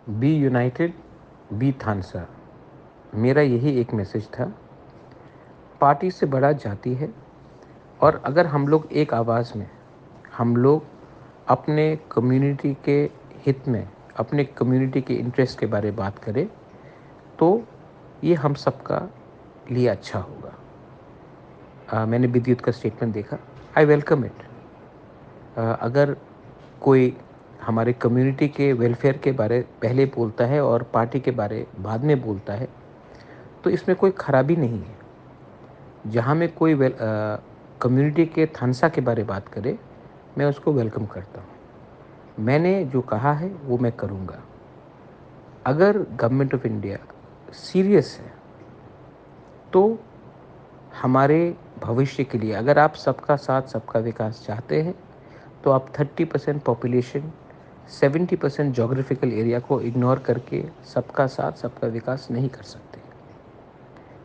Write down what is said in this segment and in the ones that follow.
Be united, B थानसा। मेरा यही एक मैसेज था। पार्टी से बड़ा जाति है, और अगर हम लोग एक आवाज़ में, हम लोग अपने कम्युनिटी के हित में, अपने कम्युनिटी के इंटरेस्ट के बारे में बात करें, तो ये हम सबका लिए अच्छा होगा। मैंने विद्युत का स्टेटमेंट देखा, आई वेलकम इट। अगर कोई हमारे कम्युनिटी के वेलफेयर के बारे पहले बोलता है और पार्टी के बारे बाद में बोलता है, तो इसमें कोई खराबी नहीं है। जहाँ में कोई कम्युनिटी के थानसा के बारे बात करे, मैं उसको वेलकम करता हूँ। मैंने जो कहा है वो मैं करूँगा। अगर गवर्नमेंट ऑफ इंडिया सीरियस है, तो हमारे भविष्य के लिए, अगर आप सबका साथ सबका विकास चाहते हैं, तो आप 30% पॉपुलेशन, 70% जोग्राफिकल एरिया को इग्नोर करके सबका साथ सबका विकास नहीं कर सकते।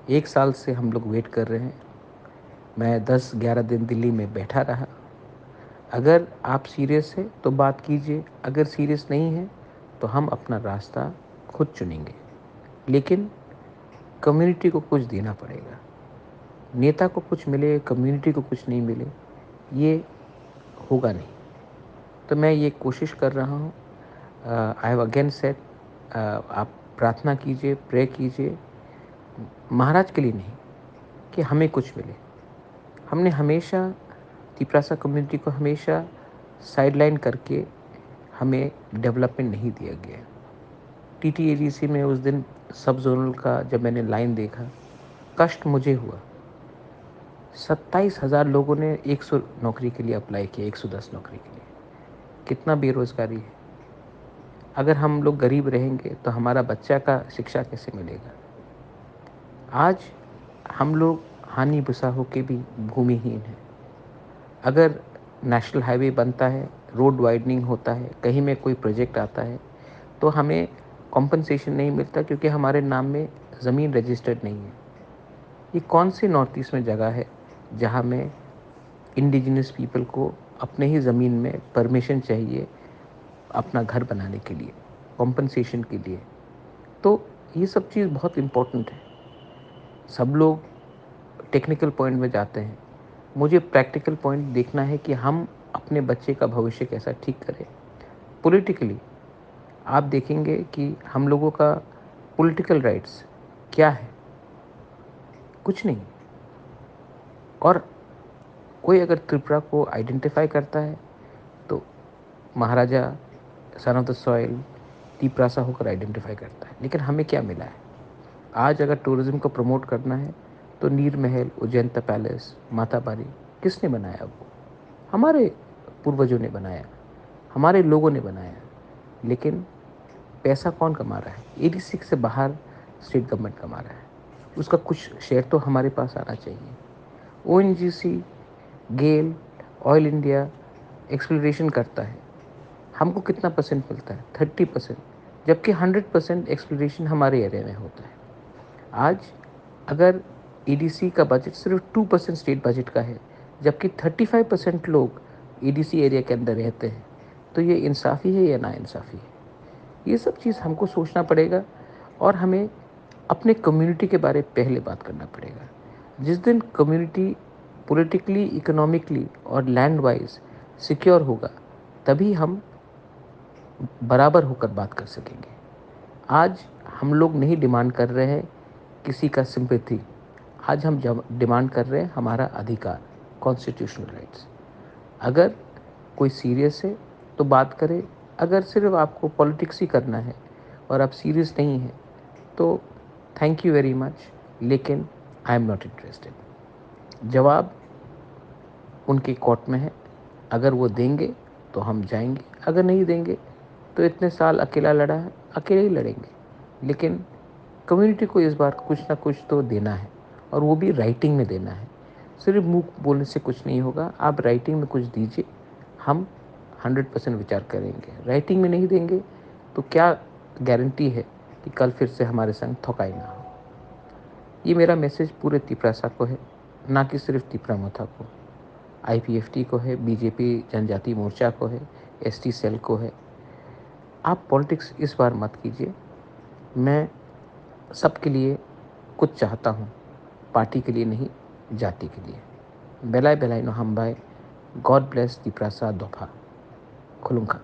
1 साल से हम लोग वेट कर रहे हैं। मैं 10-11 दिन दिल्ली में बैठा रहा। अगर आप सीरियस है तो बात कीजिए, अगर सीरियस नहीं है तो हम अपना रास्ता खुद चुनेंगे। लेकिन कम्युनिटी को कुछ देना पड़ेगा। नेता को कुछ मिले, कम्युनिटी को कुछ नहीं मिले, ये होगा नहीं। तो मैं ये कोशिश कर रहा हूँ। आई हैव अगेन सेड, आप प्रार्थना कीजिए, प्रे कीजिए, महाराज के लिए नहीं, कि हमें कुछ मिले। हमने हमेशा तिपरासा कम्युनिटी को हमेशा साइडलाइन करके हमें डेवलपमेंट नहीं दिया गया। टीटीएडीसी में उस दिन सब जोनल का जब मैंने लाइन देखा, कष्ट मुझे हुआ। 27,000 लोगों ने 100 नौकरी के लिए अप्लाई किया, 110 नौकरी के लिए। कितना बेरोजगारी है। अगर हम लोग गरीब रहेंगे तो हमारा बच्चा का शिक्षा कैसे मिलेगा। आज हम लोग हानि भुसा होके भी भूमिहीन हैं। अगर नेशनल हाईवे बनता है, रोड वाइडनिंग होता है, कहीं में कोई प्रोजेक्ट आता है, तो हमें कॉम्पनसेशन नहीं मिलता, क्योंकि हमारे नाम में ज़मीन रजिस्टर्ड नहीं है। ये कौन से नॉर्थ ईस्ट में जगह है जहाँ में इंडिजिनस पीपल को अपने ही ज़मीन में परमिशन चाहिए अपना घर बनाने के लिए, कॉम्पनसेशन के लिए। तो ये सब चीज़ बहुत इम्पोर्टेंट है। सब लोग टेक्निकल पॉइंट में जाते हैं, मुझे प्रैक्टिकल पॉइंट देखना है कि हम अपने बच्चे का भविष्य कैसा ठीक करें। पॉलिटिकली आप देखेंगे कि हम लोगों का पॉलिटिकल राइट्स क्या है, कुछ नहीं। और कोई अगर त्रिपुरा को आइडेंटिफाई करता है, तो Maharaja, son of the soil, Tiprasa होकर आइडेंटिफाई करता है। लेकिन हमें क्या मिला है? आज अगर टूरिज्म को प्रमोट करना है, तो नीर महल, उज्जैनता पैलेस, माताबारी किसने बनाया? वो हमारे पूर्वजों ने बनाया, हमारे लोगों ने बनाया। लेकिन पैसा कौन कमा रहा है? 86 से बाहर स्टेट गवर्नमेंट कमा रहा है। उसका कुछ शेयर तो हमारे पास आना चाहिए। ओएनजीसी, गेल, ऑयल इंडिया एक्सप्लोरेशन करता है, हमको कितना परसेंट मिलता है? 30%। जबकि 100% एक्सप्लोरेशन हमारे एरिया में होता है। आज अगर ईडीसी का बजट सिर्फ 2% स्टेट बजट का है, जबकि 35% लोग ईडीसी एरिया के अंदर रहते हैं, तो ये इंसाफ़ी है या नाइंसाफ़ी है? ये सब चीज़ हमको सोचना पड़ेगा, और हमें अपने कम्युनिटी के बारे में पहले बात करना पड़ेगा। जिस दिन कम्युनिटी पॉलिटिकली, इकोनॉमिकली और लैंड वाइज सिक्योर होगा, तभी हम बराबर होकर बात कर सकेंगे। आज हम लोग नहीं डिमांड कर रहे हैं किसी का सिंपैथी। आज हम डिमांड कर रहे हैं हमारा अधिकार, कॉन्स्टिट्यूशनल राइट्स। अगर कोई सीरियस है तो बात करें। अगर सिर्फ आपको पॉलिटिक्स ही करना है और आप सीरियस नहीं हैं, तो थैंक यू वेरी मच, लेकिन आई एम नॉट इंटरेस्टेड। जवाब उनके कोर्ट में है। अगर वो देंगे तो हम जाएंगे, अगर नहीं देंगे तो इतने साल अकेला लड़ा है, अकेले ही लड़ेंगे। लेकिन कम्युनिटी को इस बार कुछ ना कुछ तो देना है, और वो भी राइटिंग में देना है। सिर्फ मुंह बोलने से कुछ नहीं होगा, आप राइटिंग में कुछ दीजिए, हम 100% विचार करेंगे। राइटिंग में नहीं देंगे तो क्या गारंटी है कि कल फिर से हमारे संग थकाई ना हो। ये मेरा मैसेज पूरे तिपरासा को है, ना कि सिर्फ तिपरामथा को। आईपीएफटी को है, बीजेपी जनजाति मोर्चा को है, एसटी सेल को है। आप पॉलिटिक्स इस बार मत कीजिए। मैं सबके लिए कुछ चाहता हूँ, पार्टी के लिए नहीं, जाति के लिए। बेलाय बेलाय नो हम्बाय, गॉड ब्लेस दी प्रासाद दोफा। खुलुमखा।